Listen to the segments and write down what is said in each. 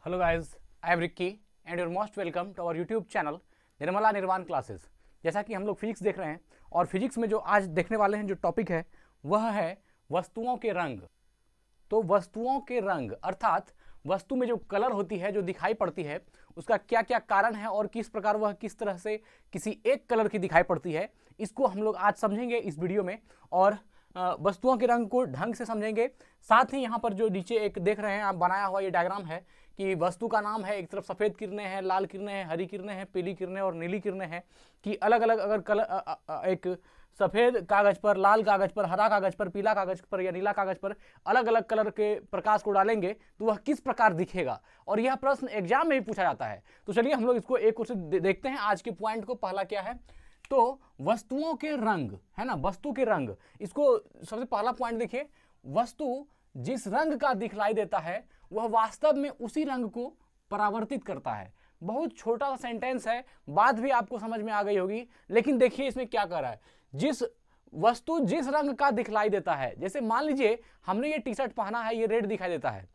Hello guys, I am Ricky and you're most welcome to our YouTube channel Nirmala निर्वाण classes. जैसा कि हम लोग फिजिक्स देख रहे हैं और फिजिक्स में जो आज देखने वाले हैं जो टॉपिक है वह है वस्तुओं के रंग। तो वस्तुओं के रंग अर्थात वस्तु में जो कलर होती है जो दिखाई पड़ती है उसका क्या क्या कारण है और किस प्रकार वह किस तरह से किसी एक कलर की दिखाई पड़ती है, इसको हम लोग आज समझेंगे इस वीडियो में। और वस्तुओं के रंग को ढंग से समझेंगे। साथ ही यहाँ पर जो नीचे एक देख रहे हैं आप बनाया हुआ ये डायग्राम है कि वस्तु का नाम है, एक तरफ सफ़ेद किरणें हैं, लाल किरणें हैं, हरी किरणें हैं, पीली किरणें और नीली किरणें हैं कि अलग अलग अगर कलर एक सफ़ेद कागज़ पर, लाल कागज़ पर, हरा कागज़ पर, पीला कागज़ पर या नीला कागज़ पर अलग अलग कलर के प्रकाश को डालेंगे तो वह किस प्रकार दिखेगा, और यह प्रश्न एग्जाम में भी पूछा जाता है। तो चलिए हम लोग इसको एक क्वेश्चन देखते हैं। आज के पॉइंट को पहला क्या है, तो वस्तुओं के रंग है ना, वस्तु के रंग। इसको सबसे पहला पॉइंट देखिए, वस्तु जिस रंग का दिखलाई देता है वह वास्तव में उसी रंग को परावर्तित करता है। बहुत छोटा सा सेंटेंस है, बात भी आपको समझ में आ गई होगी, लेकिन देखिए इसमें क्या कर रहा है। जिस वस्तु जिस रंग का दिखलाई देता है, जैसे मान लीजिए हमने ये टी शर्ट पहना है, ये रेड दिखाई देता है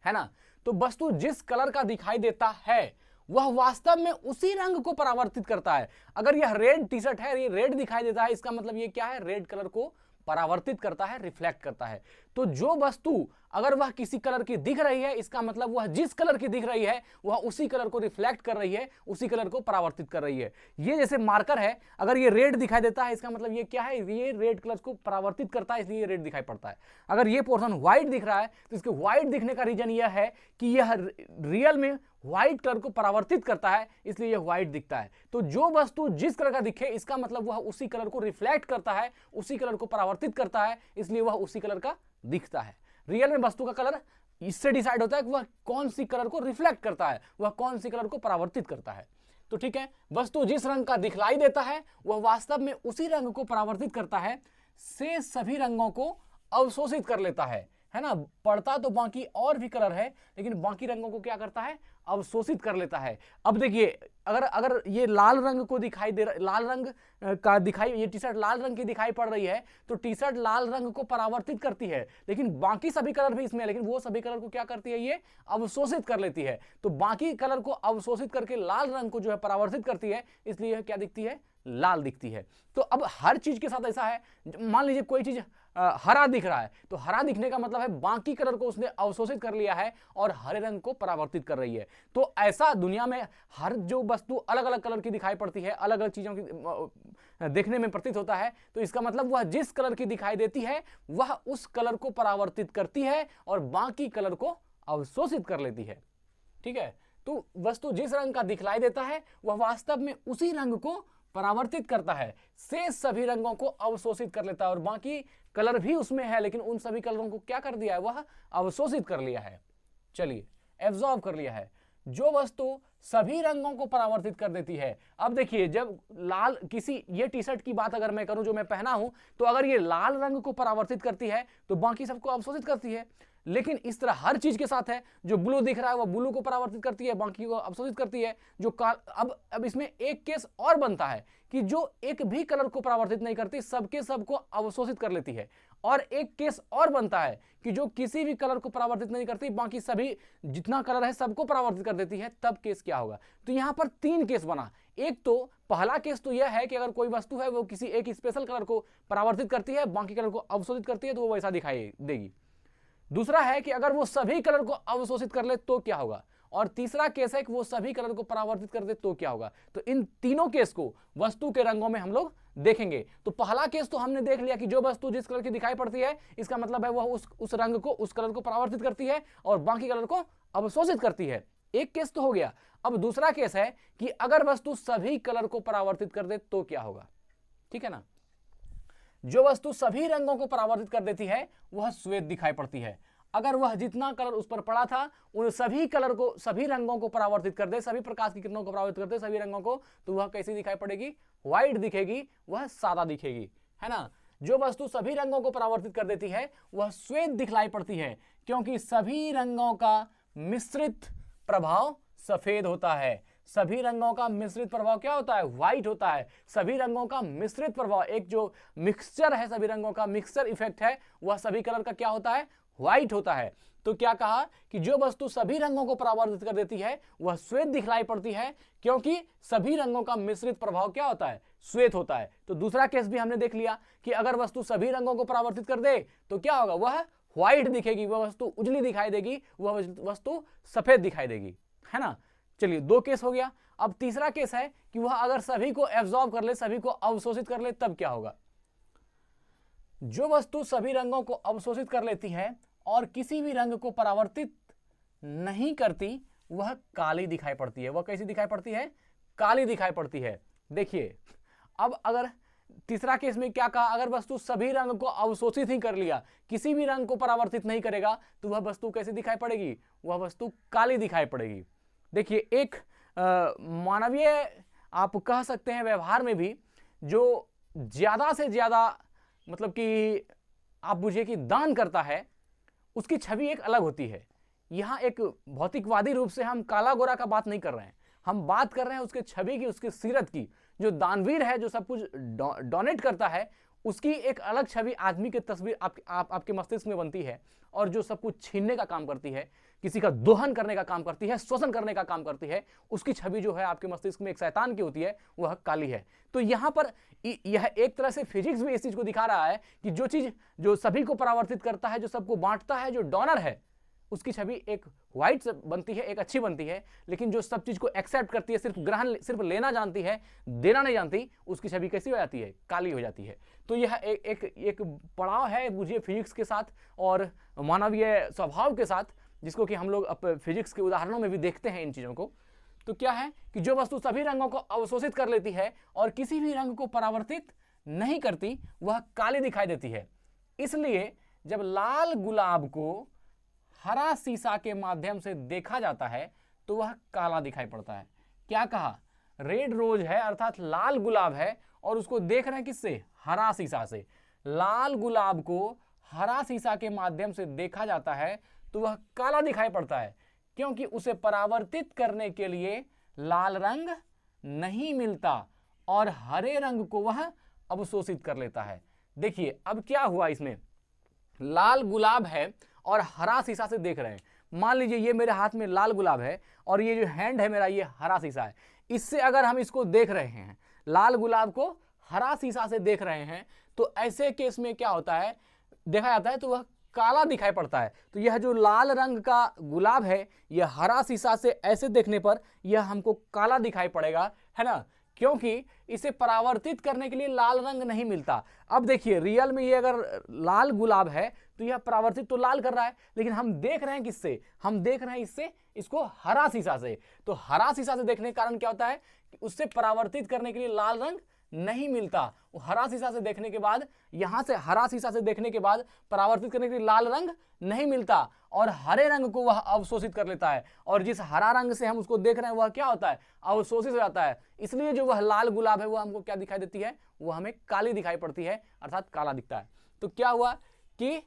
ना, तो वस्तु जिस कलर का दिखाई देता है वह वास्तव में उसी रंग को परावर्तित करता है। अगर यह रेड टी शर्ट है, ये रेड दिखाई देता है, इसका मतलब ये क्या है, रेड कलर को परावर्तित करता है, रिफ्लेक्ट करता है। तो जो वस्तु अगर वह किसी कलर की दिख रही है, इसका मतलब वह जिस कलर की दिख रही है वह उसी कलर को रिफ्लेक्ट कर रही है, उसी कलर को परावर्तित कर रही है। ये जैसे मार्कर है, अगर ये रेड दिखाई देता है इसका मतलब ये क्या है, ये रेड कलर को परावर्तित करता है, इसलिए ये रेड दिखाई पड़ता है। अगर ये पोर्शन व्हाइट दिख रहा है तो इसके व्हाइट दिखने का रीजन यह है कि यह रियल में व्हाइट कलर को परावर्तित करता है, इसलिए यह व्हाइट दिखता है। तो जो वस्तु जिस कलर का दिखे इसका मतलब वह उसी कलर को रिफ्लेक्ट करता है, उसी कलर को परावर्तित करता है, इसलिए वह उसी कलर का दिखता है। रियल में वस्तु का कलर इससे डिसाइड होता है कि वह कौन सी कलर को रिफ्लेक्ट करता है, वह कौन सी कलर को परावर्तित करता है। तो ठीक है, वस्तु जिस रंग का दिखलाई देता है वह वास्तव में उसी रंग को परावर्तित करता है, से सभी रंगों को अवशोषित कर लेता है ना। पड़ता तो बाकी और भी कलर है, लेकिन बाकी रंगों को क्या करता है, अवशोषित कर लेता है। अब देखिए, अगर ये लाल रंग को दिखाई दे रहा, लाल रंग का दिखाई, ये टी शर्ट लाल रंग की दिखाई पड़ रही है तो टी शर्ट लाल रंग को परावर्तित करती है, लेकिन बाकी सभी कलर भी इसमें है, लेकिन वो सभी कलर को क्या करती है, ये अवशोषित कर लेती है। तो बाकी कलर को अवशोषित करके लाल रंग को जो है परावर्तित करती है, इसलिए यह क्या दिखती है, लाल दिखती है। तो अब हर चीज के साथ ऐसा है, मान लीजिए कोई चीज हरा दिख रहा है तो हरा दिखने का मतलब है बाकी कलर को उसने अवशोषित कर लिया है और हरे रंग को परावर्तित कर रही है। तो ऐसा दुनिया में हर जो वस्तु अलग अलग कलर की दिखाई पड़ती है, अलग अलग चीजों की देखने में प्रतीत होता है, तो इसका मतलब वह जिस कलर की दिखाई देती है वह उस कलर को परावर्तित करती है और बाकी कलर को अवशोषित कर लेती है। ठीक है, तो वस्तु जिस रंग का दिखलाई देता है वह वास्तव में उसी रंग को परावर्तित करता है, से सभी रंगों को अवशोषित कर लेता है, और बाकी कलर भी उसमें है लेकिन उन सभी कलरों को क्या कर दिया है, वह अवशोषित कर लिया है। चलिए, एब्जॉर्ब कर लिया है। जो वस्तु सभी रंगों को परावर्तित कर देती है, अब देखिए जब लाल किसी, ये टी शर्ट की बात अगर मैं करूं जो मैं पहना हूं, तो अगर ये लाल रंग को परावर्तित करती है तो बाकी सबको अवशोषित करती है। लेकिन इस तरह हर चीज के साथ है, जो ब्लू दिख रहा है वह ब्लू को परावर्तित करती है, बाकी को अवशोषित करती है। जो अब इसमें एक केस और बनता है कि जो एक भी कलर को परावर्तित नहीं करती, सबके सबको अवशोषित कर लेती है। और एक केस और बनता है कि जो किसी भी कलर को परावर्तित नहीं करती, बाकी सभी जितना कलर है सबको परावर्तित कर देती है। तब केस क्या होगा, तो यहां पर तीन केस बना। एक तो पहला केस तो यह है कि अगर कोई वस्तु है वो किसी एक स्पेशल कलर को परावर्तित करती है, बाकी कलर को अवशोषित करती है, तो वो वैसा दिखाई देगी। दूसरा है कि अगर वो सभी कलर को अवशोषित कर ले तो क्या होगा, और तीसरा केस है कि वो सभी कलर को परावर्तित कर दे तो क्या होगा। तो इन तीनों केस को वस्तु के रंगों में हम लोग देखेंगे। तो पहला केस तो हमने देख लिया कि जो वस्तु जिस कलर की दिखाई पड़ती है इसका मतलब है वह उस रंग को, उस कलर को परावर्तित करती है और बाकी कलर को अवशोषित करती है। एक केस तो हो गया। अब दूसरा केस है कि अगर वस्तु सभी कलर को परावर्तित कर दे तो क्या होगा। ठीक है ना, जो वस्तु सभी रंगों को परावर्तित कर देती है वह श्वेत दिखाई पड़ती है। अगर वह जितना कलर उस पर पड़ा था उन सभी कलर को, सभी रंगों को परावर्तित कर दे, सभी प्रकाश की किरणों को परावर्तित कर दे, सभी रंगों को, तो वह कैसी दिखाई पड़ेगी, व्हाइट दिखेगी, वह सादा दिखेगी, है ना। जो वस्तु सभी रंगों को परावर्तित कर देती है वह श्वेत दिखलाई पड़ती है, क्योंकि सभी रंगों का मिश्रित प्रभाव सफेद होता है। सभी रंगों का मिश्रित प्रभाव क्या होता है, व्हाइट होता है। सभी रंगों का मिश्रित प्रभाव, एक जो मिक्सचर है, सभी रंगों का मिक्सचर इफेक्ट है, वह सभी कलर का क्या होता है, व्हाइट होता है। तो क्या कहा कि जो वस्तु सभी रंगों को परावर्तित कर देती है वह श्वेत दिखलाई पड़ती है, क्योंकि सभी रंगों का मिश्रित प्रभाव क्या होता है, श्वेत होता है। तो दूसरा केस भी हमने देख लिया कि अगर वस्तु सभी रंगों को परावर्तित कर दे तो क्या होगा, वह व्हाइट दिखेगी, वह वस्तु उजली दिखाई देगी, वह वस्तु सफेद दिखाई देगी, है ना। चलिए 2 केस हो गया। अब तीसरा केस है कि वह अगर सभी को एब्जॉर्ब कर ले, सभी को अवशोषित कर ले, तब क्या होगा। जो वस्तु सभी रंगों को अवशोषित कर लेती है और किसी भी रंग को परावर्तित नहीं करती वह काली दिखाई पड़ती है। वह कैसी दिखाई पड़ती है, काली दिखाई पड़ती है। देखिए अब अगर तीसरा केस में क्या कहा, अगर वस्तु सभी रंग को अवशोषित ही कर लिया, किसी भी रंग को परावर्तित नहीं करेगा, तो वह वस्तु कैसी दिखाई पड़ेगी, वह वस्तु काली दिखाई पड़ेगी। देखिए एक मानवीय आप कह सकते हैं व्यवहार में भी जो ज्यादा से ज्यादा मतलब कि आप बुझिए कि दान करता है, उसकी छवि एक अलग होती है। यहाँ एक भौतिकवादी रूप से हम काला गोरा का बात नहीं कर रहे हैं, हम बात कर रहे हैं उसके छवि की, उसकी सीरत की। जो दानवीर है, जो सब कुछ डोनेट करता है, उसकी एक अलग छवि आदमी की तस्वीर आपके मस्तिष्क में बनती है, और जो सब कुछ छीनने का काम करती है, किसी का दोहन करने का काम करती है, शोषण करने का काम करती है, उसकी छवि जो है आपके मस्तिष्क में एक शैतान की होती है, वह काली है। तो यहाँ पर यह एक तरह से फिजिक्स भी इस चीज को दिखा रहा है कि जो चीज जो सभी को परावर्तित करता है, जो सबको बांटता है, जो डोनर है, उसकी छवि एक व्हाइट बनती है, एक अच्छी बनती है। लेकिन जो सब चीज को एक्सेप्ट करती है, सिर्फ ग्रहण, सिर्फ लेना जानती है, देना नहीं जानती, उसकी छवि कैसी हो जाती है, काली हो जाती है। तो यह एक पड़ाव है मुझे फिजिक्स के साथ और मानवीय स्वभाव के साथ, जिसको कि हम लोग फिजिक्स के उदाहरणों में भी देखते हैं इन चीजों को। तो क्या है कि जो वस्तु सभी रंगों को अवशोषित कर लेती है और किसी भी रंग को परावर्तित नहीं करती वह काली दिखाई देती है। इसलिए जब लाल गुलाब को हरा शीशा के माध्यम से देखा जाता है तो वह काला दिखाई पड़ता है। क्या कहा, रेड रोज है अर्थात लाल गुलाब है, और उसको देख रहे हैं किससे, हरा शीशा से। लाल गुलाब को हरा शीशा के माध्यम से देखा जाता है तो वह काला दिखाई पड़ता है, क्योंकि उसे परावर्तित करने के लिए लाल रंग नहीं मिलता और हरे रंग को वह अवशोषित कर लेता है। देखिए अब क्या हुआ, इसमें लाल गुलाब है और हरा शीशा से देख रहे हैं। मान लीजिए ये मेरे हाथ में लाल गुलाब है और ये जो हैंड है मेरा, ये हरा शीशा है। इससे अगर हम इसको देख रहे हैं, लाल गुलाब को हरा शीशा से देख रहे हैं, तो ऐसे केस में क्या होता है, देखा जाता है तो वह काला दिखाई पड़ता है। तो यह जो लाल रंग का गुलाब है, यह हरा शीशा से ऐसे देखने पर यह हमको काला दिखाई पड़ेगा, है ना, क्योंकि इसे परावर्तित करने के लिए लाल रंग नहीं मिलता। अब देखिए रियल में ये अगर लाल गुलाब है तो यह परावर्तित तो लाल कर रहा है, लेकिन हम देख रहे हैं किससे, हम देख रहे हैं इससे, इसको हरा शीशा से। तो हरा शीशा से देखने के कारण क्या होता है कि उससे परावर्तित करने के लिए लाल रंग नहीं मिलता। वो हरा शीशा से देखने के बाद, यहां से हरा शीशा से देखने के बाद परावर्तित करने के लिए लाल रंग नहीं मिलता और हरे रंग को वह अवशोषित कर लेता है, और जिस हरा रंग से हम उसको देख रहे हैं वह क्या होता है, अवशोषित हो जाता है। इसलिए जो वह लाल गुलाब है वह हमको क्या दिखाई देती है, वह हमें काली दिखाई पड़ती है, अर्थात काला दिखता है। तो क्या हुआ कि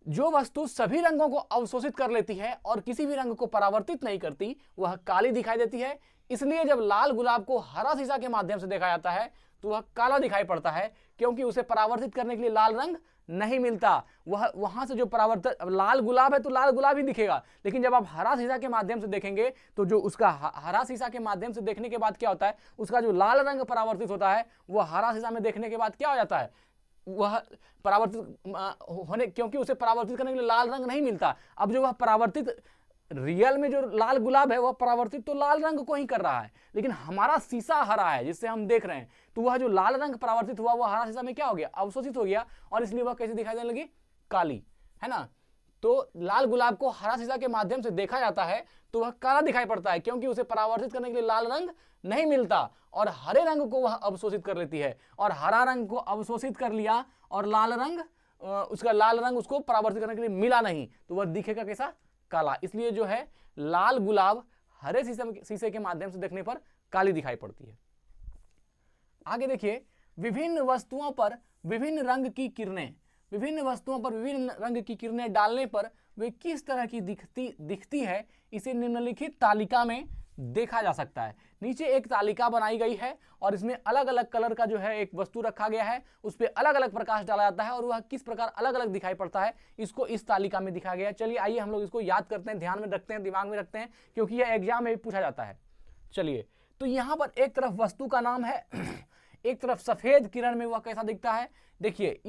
जो वस्तु सभी रंगों को अवशोषित कर लेती है और किसी भी रंग को परावर्तित नहीं करती वह काली दिखाई देती है। इसलिए जब लाल गुलाब को हरा शीशा के माध्यम से देखा जाता है तो वह काला दिखाई पड़ता है, क्योंकि उसे परावर्तित करने के लिए लाल रंग नहीं मिलता। वह वहां से जो परावर्तित, लाल गुलाब है तो लाल गुलाब ही दिखेगा, लेकिन जब आप हरा शीशा के माध्यम से देखेंगे तो जो उसका हरा शीशा के माध्यम से देखने के बाद क्या होता है, उसका जो लाल रंग परावर्तित होता है वह हरा शीशा में देखने के बाद क्या हो जाता है, वह परावर्तित होने, क्योंकि उसे परावर्तित करने के लिए लाल रंग नहीं मिलता। अब जो वह परावर्तित, रियल में जो लाल गुलाब है वह परावर्तित तो लाल रंग को ही कर रहा है, लेकिन हमारा शीशा हरा है जिससे हम देख रहे हैं, तो वह जो लाल रंग परावर्तित हुआ वह हरा शीशा में क्या हो गया, अवशोषित हो गया, और इसलिए वह कैसे दिखाई देने लगी, काली, है ना। तो लाल गुलाब को हरा शीशा के माध्यम से देखा जाता है तो वह काला दिखाई पड़ता है, क्योंकि उसे परावर्तित करने के लिए लाल रंग नहीं मिलता और हरे रंग को वह अवशोषित कर लेती है, और हरा रंग को अवशोषित कर लिया और लाल रंग, उसका लाल रंग उसको परावर्तित करने के लिए मिला नहीं, तो वह दिखेगा कैसा, काला। इसलिए जो है लाल गुलाब हरे शीशे के माध्यम से देखने पर काली दिखाई पड़ती है। आगे देखिए, विभिन्न वस्तुओं पर विभिन्न रंग की किरणें, विभिन्न वस्तुओं पर विभिन्न रंग की किरणें डालने पर वे किस तरह की दिखती है, इसे निम्नलिखित तालिका में देखा जा सकता है। नीचे एक तालिका बनाई गई है और इसमें अलग अलग कलर का जो है एक वस्तु रखा गया है, उस पर अलग अलग प्रकाश डाला जाता है और वह किस प्रकार अलग अलग दिखाई पड़ता है इसको इस तालिका में दिखाया गया है। चलिए आइए हम लोग इसको याद करते हैं, ध्यान में रखते हैं, दिमाग में रखते हैं, क्योंकि यह एग्जाम में भी पूछा जाता है। चलिए, तो यहां पर एक तरफ वस्तु का नाम है एक तरफ सफेद किरण में वह कैसा दिखता है। देखिए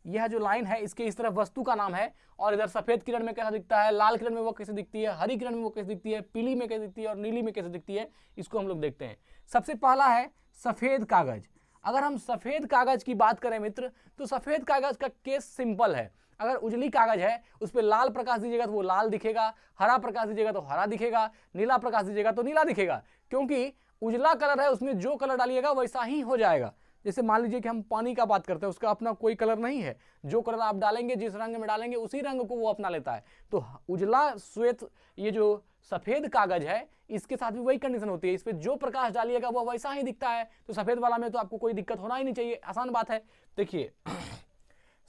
यह जो लाइन है इसके इस तरफ वस्तु का नाम है और इधर सफेद किरण में कैसा दिखता है, लाल किरण में वो कैसे दिखती है, हरी किरण में वो कैसे दिखती है, पीली में कैसे दिखती है और नीली में कैसे दिखती है, इसको हम लोग देखते हैं। सबसे पहला है सफेद कागज। अगर हम सफेद कागज की बात करें मित्र, तो सफेद कागज का केस सिंपल है। अगर उजली कागज है उस पर लाल प्रकाश दीजिएगा तो वो लाल दिखेगा, हरा प्रकाश दीजिएगा तो हरा दिखेगा, नीला प्रकाश दीजिएगा तो नीला दिखेगा, क्योंकि उजला कलर है उसमें जो कलर डालिएगा वैसा ही हो जाएगा। जैसे मान लीजिए कि हम पानी का बात करते हैं, उसका अपना कोई कलर नहीं है, जो कलर आप डालेंगे जिस रंग में डालेंगे उसी रंग को वो अपना लेता है। तो उजला श्वेत ये जो सफेद कागज है इसके साथ भी वही कंडीशन होती है, इस पर जो प्रकाश डालिएगा वो वैसा ही दिखता है। तो सफेद वाला में तो आपको कोई दिक्कत होना ही नहीं चाहिए, आसान बात है। देखिए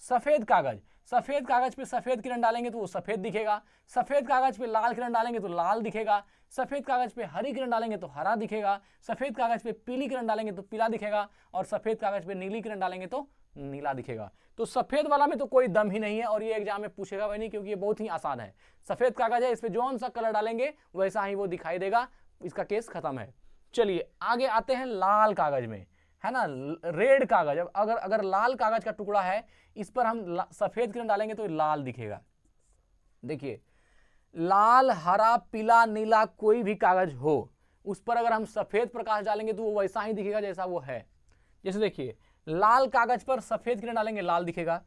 सफेद कागज पे सफेद किरण डालेंगे तो वो सफेद दिखेगा, सफेद कागज पे लाल किरण डालेंगे तो लाल दिखेगा, सफेद कागज पे हरी किरण डालेंगे तो हरा दिखेगा, सफेद कागज पे पीली किरण डालेंगे तो पीला दिखेगा और सफेद कागज पे नीली किरण डालेंगे तो नीला दिखेगा। तो सफेद वाला में तो कोई दम ही नहीं है और ये एग्जाम में पूछेगा वही नहीं, क्योंकि ये बहुत ही आसान है। सफेद कागज है, इस पे जौन सा कलर डालेंगे वैसा ही वो दिखाई देगा, इसका केस खत्म है। चलिए आगे आते हैं लाल कागज में, है ना, रेड कागज। अब अगर लाल कागज का टुकड़ा है इस पर हम सफेद किरण डालेंगे तो लाल दिखेगा। देखिए लाल हरा पीला नीला कोई भी कागज हो उस पर अगर हम सफेद प्रकाश डालेंगे तो वो वैसा ही दिखेगा जैसा वो है। जैसे देखिए लाल कागज पर सफेद किरण डालेंगे लाल दिखेगा,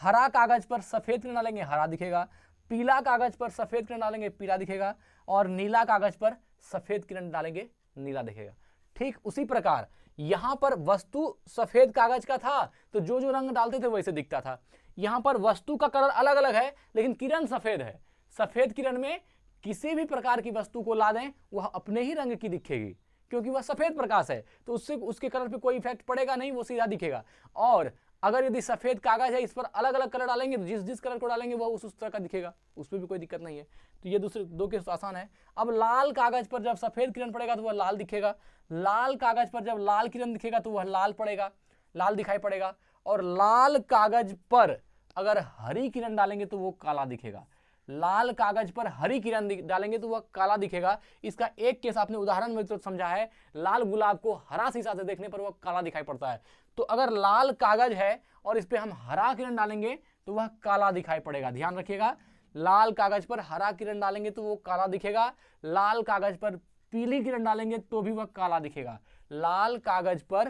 हरा कागज पर सफेद किरण डालेंगे हरा दिखेगा, पीला कागज पर सफेद किरण डालेंगे पीला दिखेगा और नीला कागज पर सफेद किरण डालेंगे नीला दिखेगा। ठीक उसी प्रकार यहां पर वस्तु सफेद कागज का था तो जो जो रंग डालते थे वैसे दिखता था। यहां पर वस्तु का कलर अलग अलग है लेकिन किरण सफेद है। सफेद किरण में किसी भी प्रकार की वस्तु को ला दें वह अपने ही रंग की दिखेगी, क्योंकि वह सफेद प्रकाश है, तो उससे उसके कलर पे कोई इफेक्ट पड़ेगा नहीं, वो सीधा दिखेगा। और अगर यदि सफेद कागज है इस पर अलग अलग कलर डालेंगे तो जिस जिस कलर को डालेंगे वह उस तरह का दिखेगा, उस पर भी कोई दिक्कत नहीं है। तो ये दूसरे दो केस आसान है। अब लाल कागज पर जब सफेद किरण पड़ेगा तो वह लाल दिखेगा, लाल कागज पर जब लाल किरण दिखेगा तो वह लाल पड़ेगा, लाल दिखाई पड़ेगा, और लाल कागज पर अगर हरी किरण डालेंगे तो वो काला दिखेगा। लाल कागज पर हरी किरण डालेंगे तो वह काला दिखेगा। इसका एक केस आपने उदाहरण में तो समझा है, लाल गुलाब को हरा शीशा से देखने पर वह काला दिखाई पड़ता है। तो अगर लाल कागज है और इस पे हम हरा किरण डालेंगे तो वह काला दिखाई पड़ेगा। ध्यान रखिएगा, लाल कागज पर हरा किरण डालेंगे तो वो काला दिखेगा, लाल कागज पर पीली किरण डालेंगे तो भी वह काला दिखेगा। लाल कागज पर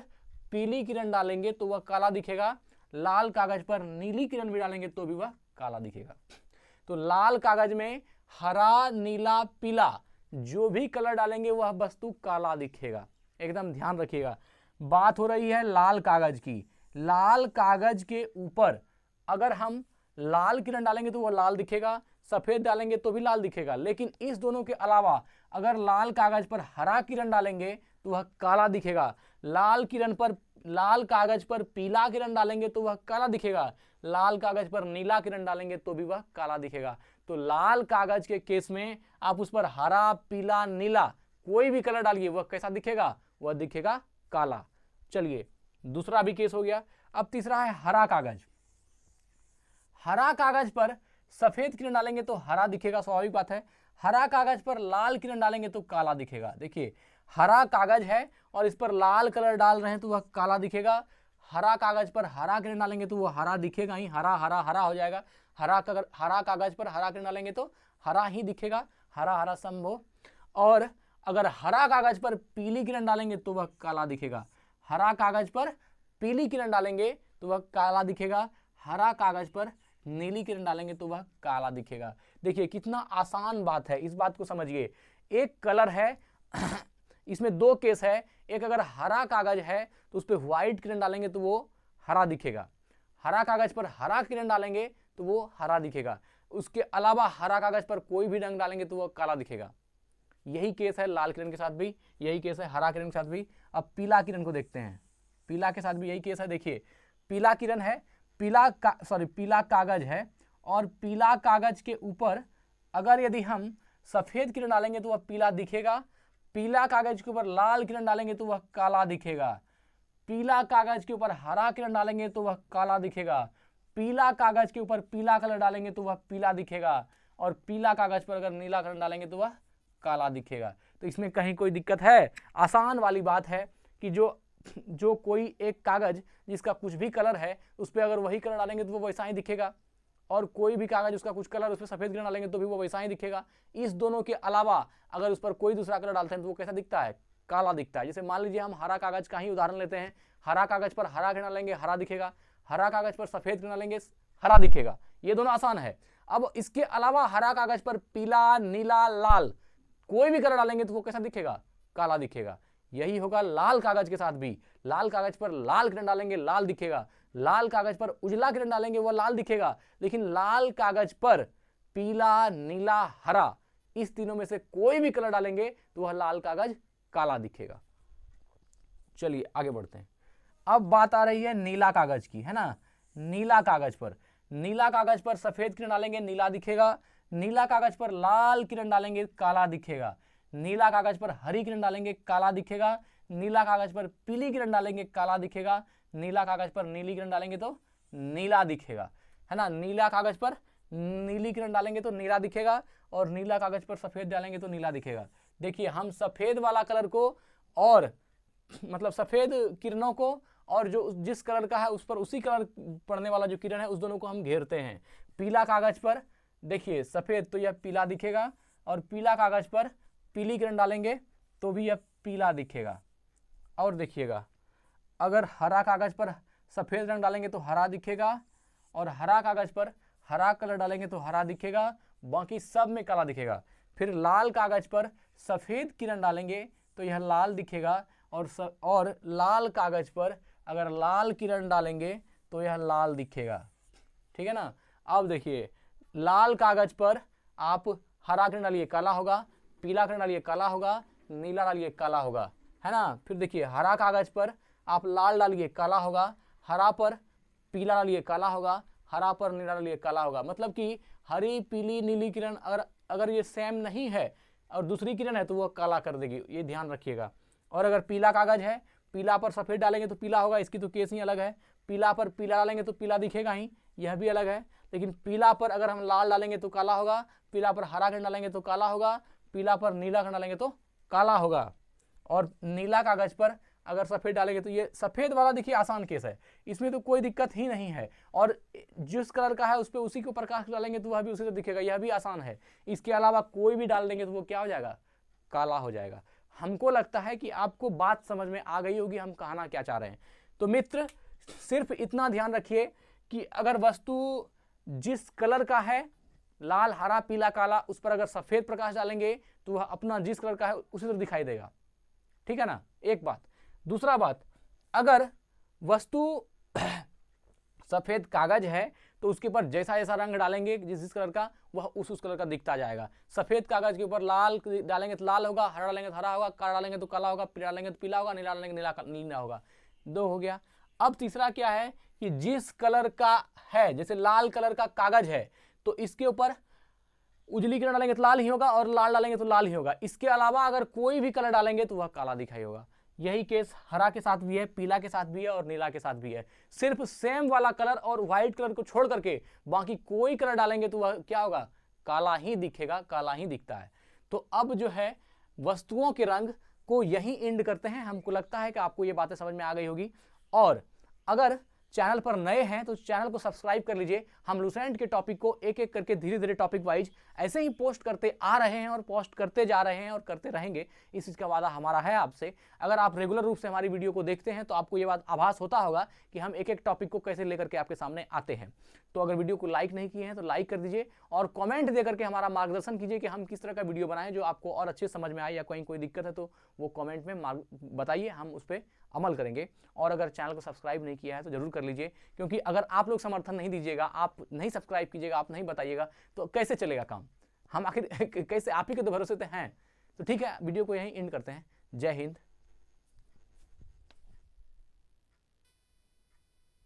पीली किरण डालेंगे तो वह काला दिखेगा, लाल कागज पर नीली किरण भी डालेंगे तो भी वह काला दिखेगा। तो लाल कागज में हरा नीला पीला जो भी कलर डालेंगे वह वस्तु काला दिखेगा। एकदम ध्यान रखिएगा, बात हो रही है लाल कागज की। लाल कागज के ऊपर अगर हम लाल किरण डालेंगे तो वह लाल दिखेगा, सफेद डालेंगे तो भी लाल दिखेगा, लेकिन इस दोनों के अलावा अगर लाल कागज पर हरा किरण डालेंगे तो वह काला दिखेगा, लाल कागज पर पीला किरण डालेंगे तो वह काला दिखेगा, लाल कागज पर नीला किरण डालेंगे तो भी वह काला दिखेगा। तो लाल कागज के केस में आप उस पर हरा पीला नीला कोई भी कलर डालिए वह कैसा दिखेगा, वह दिखेगा काला। चलिए दूसरा भी केस हो गया। अब तीसरा है हरा कागज। हरा कागज पर सफेद किरण डालेंगे तो हरा दिखेगा, स्वाभाविक बात है। हरा कागज पर लाल किरण डालेंगे तो काला दिखेगा। देखिए हरा कागज है और इस पर लाल कलर डाल रहे हैं तो वह काला दिखेगा। हरा कागज पर हरा किरण डालेंगे तो वह हरा दिखेगा ही, हरा हरा हरा हो जाएगा। हरा कागज पर हरा किरण डालेंगे तो हरा ही दिखेगा, हरा हरा संभव। और अगर हरा कागज पर पीली किरण डालेंगे तो वह काला दिखेगा, हरा कागज पर पीली किरण डालेंगे तो वह काला दिखेगा, हरा कागज पर नीली किरण डालेंगे तो वह काला दिखेगा। देखिए कितना आसान बात है, इस बात को समझिए। एक कलर है इसमें दो केस है, एक अगर हरा कागज है तो उस पर व्हाइट किरण डालेंगे तो वो हरा दिखेगा, हरा कागज पर हरा किरण डालेंगे तो वो हरा दिखेगा, उसके अलावा हरा कागज पर कोई भी रंग डालेंगे तो वो काला दिखेगा। यही केस है लाल किरण के साथ भी, यही केस है हरा किरण के साथ भी। अब पीला किरण को देखते हैं, पीला के साथ भी यही केस है। देखिए पीला किरण है, पीला कागज है और पीला कागज के ऊपर अगर यदि हम सफेद किरण डालेंगे तो वह पीला दिखेगा, पीला कागज के ऊपर लाल किरण डालेंगे तो वह काला दिखेगा, पीला कागज के ऊपर हरा किरण डालेंगे तो वह काला दिखेगा, पीला कागज के ऊपर पीला कलर डालेंगे तो वह पीला दिखेगा, और पीला कागज पर अगर नीला कलर डालेंगे तो वह काला दिखेगा। तो इसमें कहीं कोई दिक्कत है? आसान वाली बात है कि जो कोई एक कागज जिसका कुछ भी कलर है उस पर अगर वही कलर डालेंगे तो वो वैसा ही दिखेगा, और कोई भी कागज उसका कुछ कलर उस पर सफेद किरण डालेंगे तो भी वो वैसा ही दिखेगा। इस दोनों के अलावा अगर उस पर कोई दूसरा कलर डालते हैं तो वो कैसा दिखता है? काला दिखता है। जैसे मान लीजिए हम हरा कागज का ही उदाहरण लेते हैं, हरा कागज पर हरा किरण डालेंगे हरा दिखेगा, हरा कागज पर सफेद किरण डालेंगे हरा दिखेगा। ये दोनों आसान है। अब इसके अलावा हरा कागज पर पीला, नीला, लाल कोई भी कलर डालेंगे तो वो कैसा दिखेगा? काला दिखेगा। यही होगा लाल कागज के साथ भी। लाल कागज पर लाल किरण डालेंगे लाल दिखेगा, लाल कागज पर उजला किरण डालेंगे वो लाल दिखेगा, लेकिन लाल कागज पर पीला, नीला, हरा इस तीनों में से कोई भी कलर डालेंगे तो वह लाल कागज काला दिखेगा। चलिए आगे बढ़ते हैं। अब बात आ रही है नीला कागज की, है ना। नीला कागज पर सफेद किरण डालेंगे नीला दिखेगा, नीला कागज पर लाल किरण डालेंगे काला दिखेगा, नीला कागज पर हरी किरण डालेंगे काला दिखेगा, नीला कागज पर पीली किरण डालेंगे काला दिखेगा, नीला कागज पर नीली किरण डालेंगे तो नीला दिखेगा, है ना। नीला कागज पर नीली किरण डालेंगे तो नीला दिखेगा, और नीला कागज पर सफेद डालेंगे तो नीला दिखेगा। देखिए हम सफेद वाला कलर को और मतलब सफेद किरणों को और जो जिस कलर का है उस पर उसी कलर पड़ने वाला जो किरण है उस दोनों को हम घेरते हैं। पीला कागज पर देखिए सफेद तो यह पीला दिखेगा, और पीला कागज पर पीली किरण डालेंगे तो भी यह पीला दिखेगा। और देखिएगा अगर हरा कागज पर सफेद रंग डालेंगे तो हरा दिखेगा, और हरा कागज पर हरा कलर डालेंगे तो हरा दिखेगा, बाकी सब में काला दिखेगा। फिर लाल कागज पर सफेद किरण डालेंगे तो यह लाल दिखेगा, और लाल कागज पर अगर लाल किरण डालेंगे तो यह लाल दिखेगा। ठीक है ना। अब देखिए लाल कागज पर आप हरा किरण डालिए काला होगा, पीला किरण डालिए काला होगा, नीला डालिए काला होगा, है ना। फिर देखिए हरा कागज पर आप लाल डालिए काला होगा, हरा पर पीला डालिए काला होगा, हरा पर नीला डालिए काला होगा। मतलब कि हरी, पीली, नीली किरण अगर ये सेम नहीं है और दूसरी किरण है तो वह काला कर देगी, ये ध्यान रखिएगा। और अगर पीला कागज है, पीला पर सफेद डालेंगे तो पीला होगा, इसकी तो केस ही अलग है। पीला पर पीला डालेंगे तो पीला दिखेगा ही, यह भी अलग है। लेकिन पीला पर अगर हम लाल डालेंगे तो काला होगा, पीला पर हरा किरण डालेंगे तो काला होगा, पीला पर नीला किरण डालेंगे तो काला होगा। और नीला कागज पर अगर सफेद डालेंगे तो ये सफेद वाला देखिए आसान केस है, इसमें तो कोई दिक्कत ही नहीं है। और जिस कलर का है उस पर उसी को प्रकाश डालेंगे तो वह भी उसी से दिखेगा, यह भी आसान है। इसके अलावा कोई भी डाल देंगे तो वो क्या हो जाएगा? काला हो जाएगा। हमको लगता है कि आपको बात समझ में आ गई होगी हम कहना क्या चाह रहे हैं। तो मित्र सिर्फ इतना ध्यान रखिए कि अगर वस्तु जिस कलर का है, लाल, हरा, पीला, काला, उस पर अगर सफेद प्रकाश डालेंगे तो वह अपना जिस कलर का है उसी तरह दिखाई देगा। ठीक है ना, एक बात। दूसरा बात, अगर वस्तु सफेद कागज है तो उसके ऊपर जैसा जैसा रंग डालेंगे जिस कलर का वह उस कलर का दिखता जाएगा। सफेद कागज के ऊपर लाल डालेंगे तो लाल होगा, हरा डालेंगे तो हरा होगा, काला डालेंगे तो काला होगा, पीला डालेंगे तो पीला होगा, नीला डालेंगे नीला होगा। 2 हो गया। अब तीसरा क्या है कि जिस कलर का है, जैसे लाल कलर का कागज है तो इसके ऊपर उजली किरण डालेंगे तो लाल ही होगा, और लाल डालेंगे तो लाल ही होगा। इसके अलावा अगर कोई भी कलर डालेंगे तो वह काला दिखाई होगा। यही केस हरा के साथ भी है, पीला के साथ भी है और नीला के साथ भी है। सिर्फ सेम वाला कलर और व्हाइट कलर को छोड़ करके बाकी कोई कलर डालेंगे तो वह क्या होगा? काला ही दिखेगा, काला ही दिखता है। तो अब जो है वस्तुओं के रंग को यही एंड करते हैं। हमको लगता है कि आपको ये बातें समझ में आ गई होगी। और अगर चैनल पर नए हैं तो चैनल को सब्सक्राइब कर लीजिए। हम लूसेंट के टॉपिक को एक एक करके धीरे धीरे टॉपिक वाइज ऐसे ही पोस्ट करते आ रहे हैं और पोस्ट करते जा रहे हैं और करते रहेंगे। इस चीज़ का वादा हमारा है आपसे। अगर आप रेगुलर रूप से हमारी वीडियो को देखते हैं तो आपको ये बात आभास होता होगा कि हम एक एक टॉपिक को कैसे लेकर के आपके सामने आते हैं। तो अगर वीडियो को लाइक नहीं किए हैं तो लाइक कर दीजिए और कमेंट दे करके हमारा मार्गदर्शन कीजिए कि हम किस तरह का वीडियो बनाएं जो आपको और अच्छे समझ में आए, या कहीं कोई दिक्कत है तो वो कमेंट में बताइए, हम उस पर अमल करेंगे। और अगर चैनल को सब्सक्राइब नहीं किया है तो जरूर कर लीजिए, क्योंकि अगर आप लोग समर्थन नहीं दीजिएगा, आप नहीं सब्सक्राइब कीजिएगा, आप नहीं बताइएगा तो कैसे चलेगा काम? हम आखिर कैसे? आप ही के तो भरोसे हैं। तो ठीक है, वीडियो को यहीं एंड करते हैं। जय हिंद,